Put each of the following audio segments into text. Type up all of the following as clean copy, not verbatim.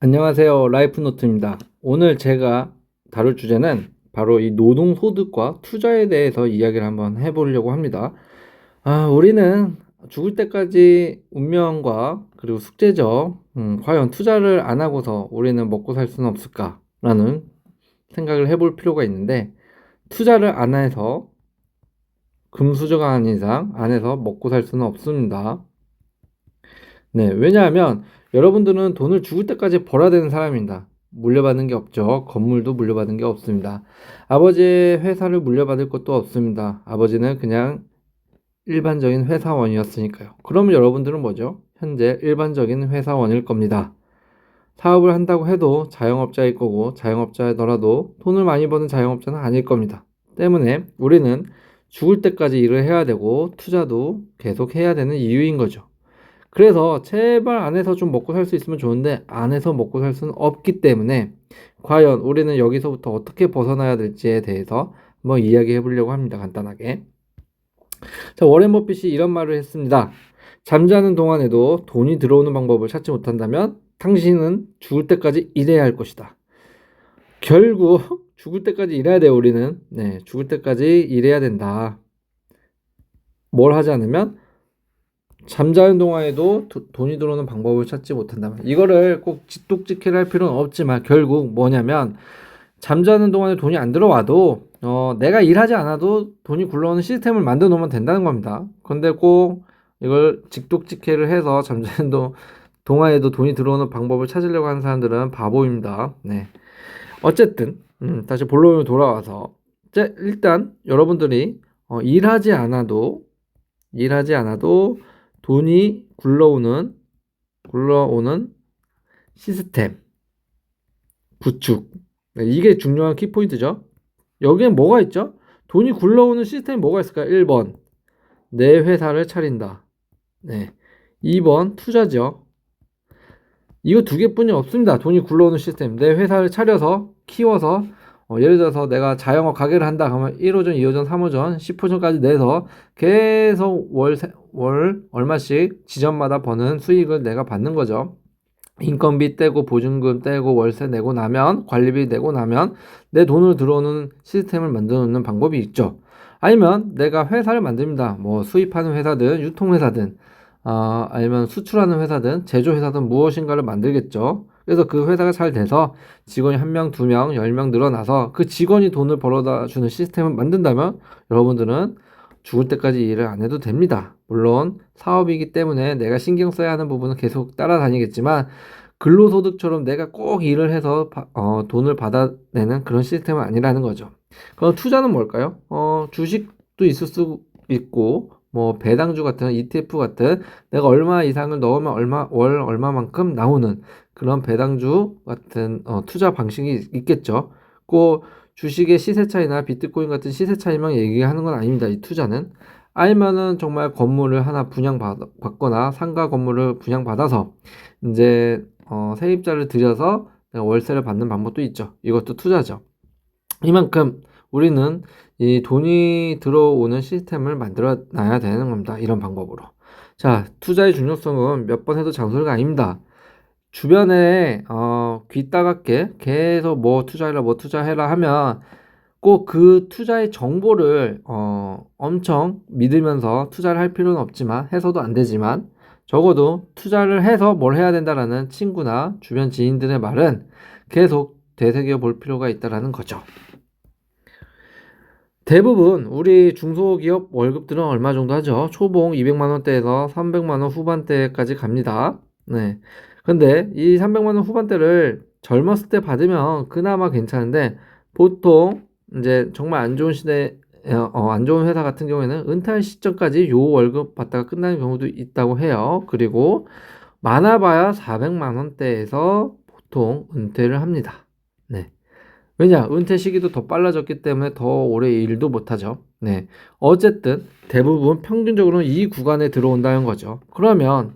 안녕하세요. 라이프노트입니다. 오늘 제가 다룰 주제는 바로 이 노동소득과 투자에 대해서 이야기를 한번 해보려고 합니다. 우리는 죽을 때까지 운명과 그리고 숙제죠. 과연 투자를 안 하고서 우리는 먹고 살 수는 없을까라는 생각을 해볼 필요가 있는데, 투자를 안 해서 금수저가 아닌 이상 안 해서 먹고 살 수는 없습니다. 네, 왜냐하면 여러분들은 돈을 죽을 때까지 벌어야 되는 사람입니다. 물려받는 게 없죠. 건물도 물려받은 게 없습니다. 아버지의 회사를 물려받을 것도 없습니다. 아버지는 그냥 일반적인 회사원이었으니까요. 그러면 여러분들은 뭐죠? 현재 일반적인 회사원일 겁니다. 사업을 한다고 해도 자영업자일 거고, 자영업자더라도 돈을 많이 버는 자영업자는 아닐 겁니다. 때문에 우리는 죽을 때까지 일을 해야 되고, 투자도 계속 해야 되는 이유인 거죠. 그래서 제발 안에서 좀 먹고 살 수 있으면 좋은데 안에서 먹고 살 수는 없기 때문에 과연 우리는 여기서부터 어떻게 벗어나야 될지에 대해서 한번 이야기해 보려고 합니다. 간단하게. 자, 워렌 버핏이 이런 말을 했습니다. 잠자는 동안에도 돈이 들어오는 방법을 찾지 못한다면 당신은 죽을 때까지 일해야 할 것이다. 결국 죽을 때까지 일해야 돼요, 우리는. 네, 죽을 때까지 일해야 된다. 뭘 하지 않으면 잠자는 동안에도 돈이 들어오는 방법을 찾지 못한다면, 이거를 꼭 지똑지키를 할 필요는 없지만 결국 뭐냐면, 잠자는 동안에 돈이 안 들어와도 내가 일하지 않아도 돈이 굴러오는 시스템을 만들어 놓으면 된다는 겁니다. 근데 꼭 이걸 직독직해를 해서 잠자는 동안에도 돈이 들어오는 방법을 찾으려고 하는 사람들은 바보입니다. 네. 어쨌든 다시 본론으로 돌아와서, 일단 여러분들이 일하지 않아도 돈이 굴러오는 시스템 구축. 네, 이게 중요한 키포인트죠. 여기엔 뭐가 있죠? 돈이 굴러오는 시스템이 뭐가 있을까요? 1번, 내 회사를 차린다. 네. 2번, 투자죠. 이거 두 개뿐이 없습니다. 돈이 굴러오는 시스템. 내 회사를 차려서, 키워서, 예를 들어서 내가 자영업 가게를 한다. 그러면 1호점, 2호점, 3호점, 10호점까지 내서 계속 월 얼마씩 지점마다 버는 수익을 내가 받는 거죠. 인건비 떼고 보증금 떼고 월세 내고 나면, 관리비 내고 나면 내 돈으로 들어오는 시스템을 만들어 놓는 방법이 있죠. 아니면 내가 회사를 만듭니다. 뭐 수입하는 회사든 유통회사든 아니면 수출하는 회사든 제조회사든 무엇인가를 만들겠죠. 그래서 그 회사가 잘 돼서 직원이 1명, 2명, 10명 늘어나서 그 직원이 돈을 벌어다 주는 시스템을 만든다면 여러분들은 죽을 때까지 일을 안 해도 됩니다. 물론 사업이기 때문에 내가 신경 써야 하는 부분은 계속 따라다니겠지만, 근로소득처럼 내가 꼭 일을 해서 돈을 받아내는 그런 시스템은 아니라는 거죠. 그럼 투자는 뭘까요? 주식도 있을 수 있고, 뭐 배당주 같은 ETF 같은, 내가 얼마 이상을 넣으면 월 얼마만큼 나오는 그런 배당주 같은 투자 방식이 있겠죠. 꼭 주식의 시세 차이나 비트코인 같은 시세 차이만 얘기하는 건 아닙니다. 이 투자는. 아니면은 정말 건물을 하나 분양받거나 상가 건물을 분양받아서 이제 세입자를 들여서 내가 월세를 받는 방법도 있죠. 이것도 투자죠. 이만큼 우리는 이 돈이 들어오는 시스템을 만들어 놔야 되는 겁니다. 이런 방법으로. 자, 투자의 중요성은 몇 번 해도 장소가 아닙니다. 주변에 귀 따갑게 계속 뭐 투자해라 뭐 투자해라 하면 꼭 그 투자의 정보를 엄청 믿으면서 투자를 할 필요는 없지만, 해서도 안 되지만, 적어도 투자를 해서 뭘 해야 된다라는 친구나 주변 지인들의 말은 계속 되새겨 볼 필요가 있다라는 거죠. 대부분 우리 중소기업 월급들은 얼마 정도 하죠? 초봉 200만 원대에서 300만 원 후반대까지 갑니다. 네. 근데 이 300만 원 후반대를 젊었을 때 받으면 그나마 괜찮은데, 보통 이제 정말 안 좋은 안 좋은 회사 같은 경우에는 은퇴할 시점까지 요 월급 받다가 끝나는 경우도 있다고 해요. 그리고 많아봐야 400만 원대에서 보통 은퇴를 합니다. 네. 왜냐? 은퇴 시기도 더 빨라졌기 때문에 더 오래 일도 못하죠. 네. 어쨌든 대부분 평균적으로는 이 구간에 들어온다는 거죠. 그러면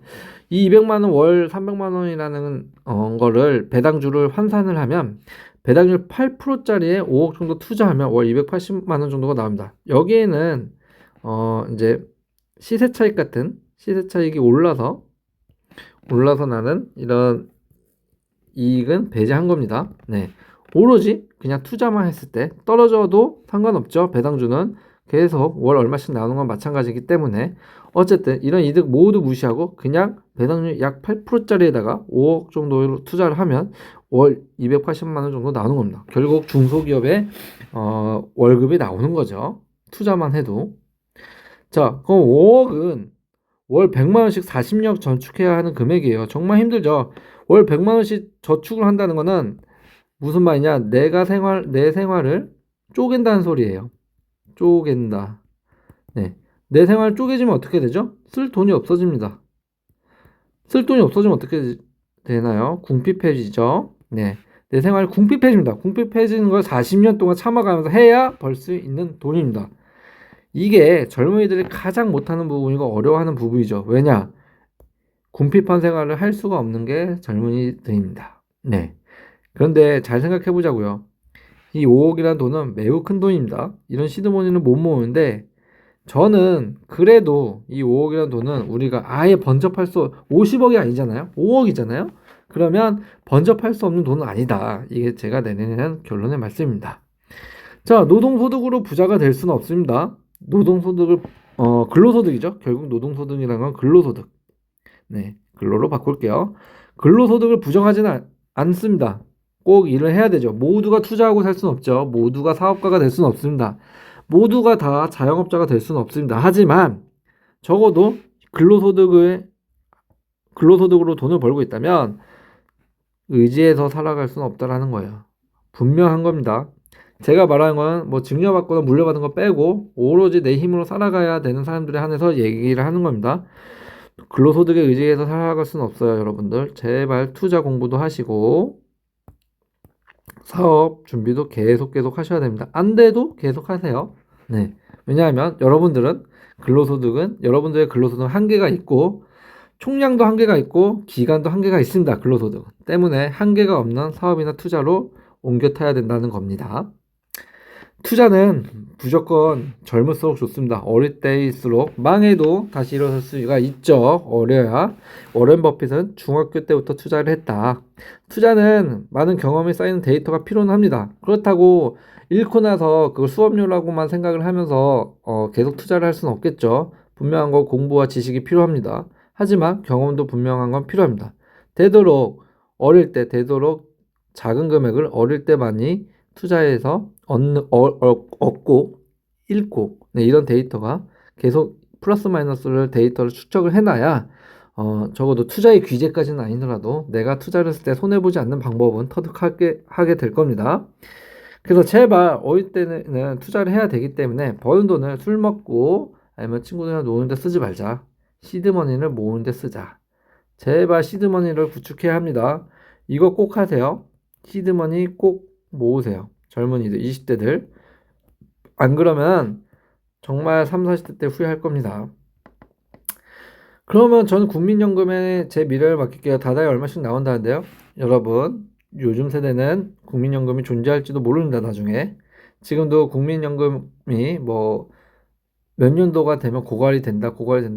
이 200만 원 월 300만 원이라는 거를 배당주를 환산을 하면, 배당률 8%짜리에 5억 정도 투자하면 월 280만 원 정도가 나옵니다. 여기에는 이제 시세 차익 같은 시세 차익이 올라서 나는 이런 이익은 배제한 겁니다. 네. 오로지 그냥 투자만 했을 때 떨어져도 상관없죠. 배당주는 계속 월 얼마씩 나오는 건 마찬가지이기 때문에 어쨌든 이런 이득 모두 무시하고 그냥 배당률 약 8%짜리에다가 5억 정도로 투자를 하면 월 280만 원 정도 나오는 겁니다. 결국 중소기업의 월급이 나오는 거죠. 투자만 해도. 자, 그럼 5억은 월 100만 원씩 40년 저축해야 하는 금액이에요. 정말 힘들죠. 월 100만 원씩 저축을 한다는 거는 무슨 말이냐? 내 생활을 쪼갠다는 소리예요. 쪼갠다. 네. 내 생활 쪼개지면 어떻게 되죠? 쓸 돈이 없어집니다. 쓸 돈이 없어지면 어떻게 되나요? 궁핍해지죠. 네. 내 생활이 궁핍해집니다. 궁핍해지는 걸 40년 동안 참아가면서 해야 벌 수 있는 돈입니다. 이게 젊은이들이 가장 못하는 부분이고 어려워하는 부분이죠. 왜냐? 궁핍한 생활을 할 수가 없는 게 젊은이들입니다. 네. 그런데 잘 생각해 보자고요. 이 5억이라는 돈은 매우 큰 돈입니다. 이런 시드머니는 못 모으는데 저는 그래도 이 5억이라는 돈은 우리가 아예 번접할 수 50억이 아니잖아요. 5억이잖아요. 그러면 번접할 수 없는 돈은 아니다. 이게 제가 내리는 결론의 말씀입니다. 자, 노동소득으로 부자가 될 수는 없습니다. 노동소득을 근로소득이죠. 결국 노동소득이라는 건 근로소득. 네, 근로로 바꿀게요. 근로소득을 부정하지는 않습니다. 꼭 일을 해야 되죠. 모두가 투자하고 살 수는 없죠. 모두가 사업가가 될 수는 없습니다. 모두가 다 자영업자가 될 수는 없습니다. 하지만 적어도 근로소득으로 돈을 벌고 있다면 의지해서 살아갈 수는 없다라는 거예요. 분명한 겁니다. 제가 말하는 건 뭐 증여받거나 물려받은 거 빼고 오로지 내 힘으로 살아가야 되는 사람들에 한해서 얘기를 하는 겁니다. 근로소득에 의지해서 살아갈 수는 없어요, 여러분들. 제발 투자 공부도 하시고 사업 준비도 계속 하셔야 됩니다. 안 돼도 계속 하세요. 네. 왜냐하면 여러분들의 근로소득은 한계가 있고 총량도 한계가 있고 기간도 한계가 있습니다. 근로소득 때문에 한계가 없는 사업이나 투자로 옮겨 타야 된다는 겁니다. 투자는 무조건 젊을수록 좋습니다. 어릴 때일수록 망해도 다시 일어설 수가 있죠. 어려야. 워렌 버핏은 중학교 때부터 투자를 했다. 투자는 많은 경험이 쌓이는 데이터가 필요는 합니다. 그렇다고 잃고 나서 그걸 수업료라고만 생각을 하면서 계속 투자를 할 수는 없겠죠. 분명한 거 공부와 지식이 필요합니다. 하지만 경험도 분명한 건 필요합니다. 되도록 작은 금액을 어릴 때 많이 투자해서 얻고 잃고 네, 이런 데이터가 계속 플러스 마이너스를 데이터를 축적을 해놔야 적어도 투자의 귀재까지는 아니더라도 내가 투자를 했을 때 손해보지 않는 방법은 터득하게 하게 될 겁니다. 그래서 제발 어릴 때는 투자를 해야 되기 때문에 버는 돈을 술 먹고 아니면 친구들이랑 노는데 쓰지 말자. 시드머니를 모으는데 쓰자. 제발 시드머니를 구축해야 합니다. 이거 꼭 하세요. 시드머니 꼭 모으세요. 젊은이들, 20대들. 안 그러면 정말 3, 40대 때 후회할 겁니다. 그러면 저는 국민연금에 제 미래를 맡길게요. 다달에 얼마씩 나온다는데요. 여러분, 요즘 세대는 국민연금이 존재할지도 모릅니다, 나중에. 지금도 국민연금이 뭐 몇 년도가 되면 고갈이 된다,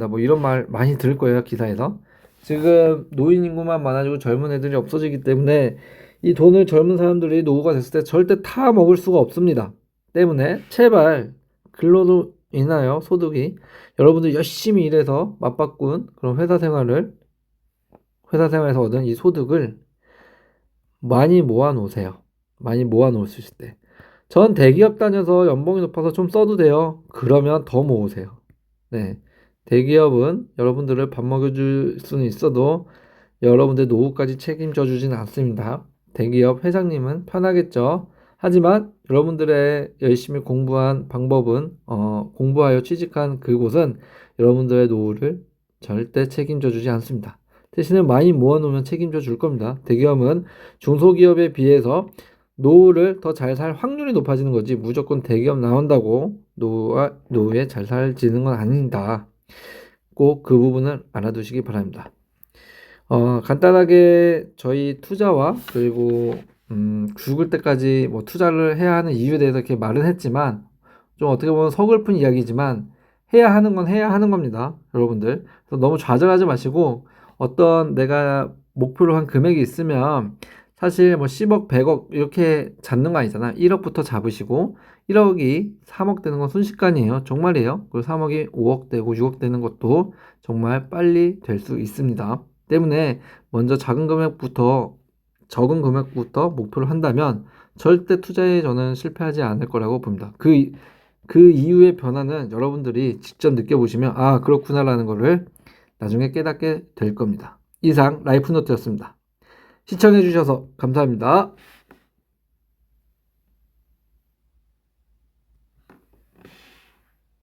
뭐 이런 말 많이 들을 거예요, 기사에서. 지금 노인 인구만 많아지고 젊은 애들이 없어지기 때문에 이 돈을 젊은 사람들이 노후가 됐을 때 절대 타 먹을 수가 없습니다. 때문에 제발 근로로 인하여 소득이 여러분들 열심히 일해서 맞바꾼 그런 회사 생활에서 얻은 이 소득을 많이 모아 놓으세요. 많이 모아 놓을 수 있을 때. 전 대기업 다녀서 연봉이 높아서 좀 써도 돼요. 그러면 더 모으세요. 네. 대기업은 여러분들을 밥 먹여줄 수는 있어도 여러분들 노후까지 책임져 주진 않습니다. 대기업 회장님은 편하겠죠. 하지만 여러분들의 열심히 공부한 방법은 공부하여 취직한 그곳은 여러분들의 노후를 절대 책임져 주지 않습니다. 대신에 많이 모아놓으면 책임져 줄 겁니다. 대기업은 중소기업에 비해서 노후를 더 잘 살 확률이 높아지는 거지 무조건 대기업 나온다고 노후에 잘 살지는 건 아닙니다. 꼭 그 부분을 알아두시기 바랍니다. 간단하게 저희 투자와 그리고 죽을 때까지 뭐 투자를 해야 하는 이유에 대해서 이렇게 말은 했지만 좀 어떻게 보면 서글픈 이야기지만 해야 하는 건 해야 하는 겁니다. 여러분들. 그래서 너무 좌절하지 마시고 어떤 내가 목표로 한 금액이 있으면 사실 뭐 10억, 100억 이렇게 잡는 거 아니잖아. 1억부터 잡으시고 1억이 3억 되는 건 순식간이에요. 정말이에요. 그리고 3억이 5억 되고 6억 되는 것도 정말 빨리 될 수 있습니다. 때문에 먼저 적은 금액부터 목표를 한다면 절대 투자에 저는 실패하지 않을 거라고 봅니다. 그 이후의 변화는 여러분들이 직접 느껴보시면 아, 그렇구나라는 거를 나중에 깨닫게 될 겁니다. 이상 라이프노트였습니다. 시청해주셔서 감사합니다.